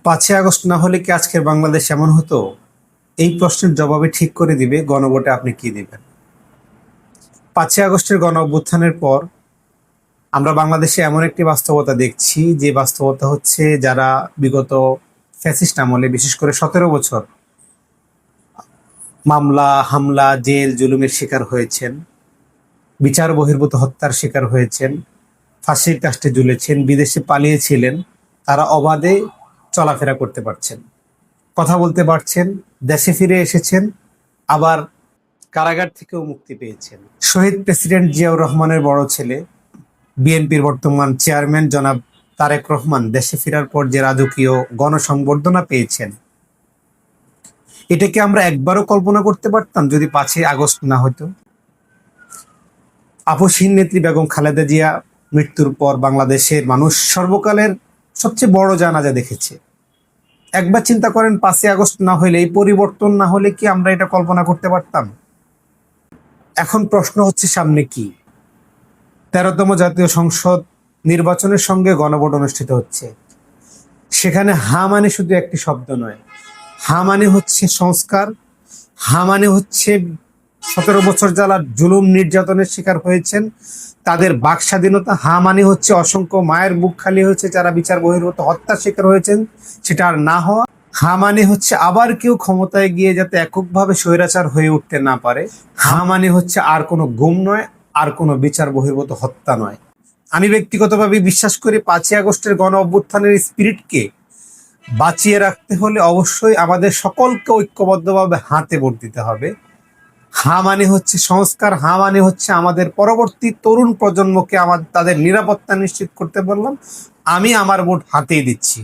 5ই August না হলে কি আজকের বাংলাদেশ এমন হতো? এই প্রশ্নের জবাবে ঠিক করে দিবে গণভোটে আপনি কি দিবেন। 5ই আগস্টের গণ অভ্যুত্থানের পর আমরা বাংলাদেশে এমন একটি বাস্তবতা দেখছি, যে বাস্তবতা হচ্ছে যারা বিগত ফ্যাসিস্ট আমলে বিশেষ করে 17 বছর মামলা হামলা জেল জুলুমের শিকার হয়েছেন, বিচার বহির্ভূত হত্যার শিকার হয়েছেন, ফাঁসির কাস্টে ঝুলেছেন, বিদেশে পালিয়েছিলেন, তারা অবাধে চলাফেরা করতে পারছেন, কথা বলতে পারছেন, দেশে ফিরে এসেছেন, আবার কারাগার থেকেও মুক্তি পেয়েছেন। শহীদ প্রেসিডেন্ট জিয়াউর রহমানের বড় ছেলে, বিএনপির বর্তমান চেয়ারম্যান জনাব তারেক রহমান দেশে ফেরার পর যে রাজকীয় গণসংবর্ধনা পেয়েছেন, এটাকে আমরা একবারও কল্পনা করতে পারতাম যদি 5ই আগস্ট না হতো? আপসহীন নেত্রী বেগম খালেদা জিয়া মৃত্যুর পর বাংলাদেশের মানুষ সর্বকালের সবচেয়ে বড় জানাজা দেখেছে। একবার চিন্তা করেন, 5ই আগস্ট না হলে, এই পরিবর্তন না হলে কি আমরা এটা কল্পনা করতে পারতাম? এখন প্রশ্ন হচ্ছে সামনে কি? 13তম জাতীয় সংসদ নির্বাচনের সঙ্গে গণভোট অনুষ্ঠিত হচ্ছে। সেখানে হা মানে শুধু একটি শব্দ নয়, হা মানে হচ্ছে সংস্কার, হা মানে হচ্ছে 17 বছর যারা জুলুম নির্যাতনের শিকার হয়েছেন তাদের বাক স্বাধীনতা, হা মানে হচ্ছে অসংখ্য মায়ের বুক খালি হয়েছে যারা বিচার বহির্ভূত হত্যার শিকার হয়েছেন সেটা আর না হওয়া, হা মানে হচ্ছে আবার কেউ ক্ষমতায় গিয়ে যাতে এককভাবে স্বৈরাচার হয়ে উঠতে না পারে, হা মানে হচ্ছে আর কোনো গুম নয়, আর কোনো বিচার বহির্ভূত হত্যা নয়। আমি ব্যক্তিগতভাবে বিশ্বাস করি 5ই আগস্টের গণ অভ্যুত্থানের স্পিরিটকে বাঁচিয়ে রাখতে হলে অবশ্যই আমাদের সকলকে ঐক্যবদ্ধভাবে হাতে ভোট দিতে হবে। হা মানে হচ্ছে সংস্কার, হা মানে হচ্ছে আমাদের পরবর্তী তরুণ প্রজন্মকে তাদের নিরাপত্তা নিশ্চিত করতে বললাম। আমি আমার ভোট হাতেই দিচ্ছি।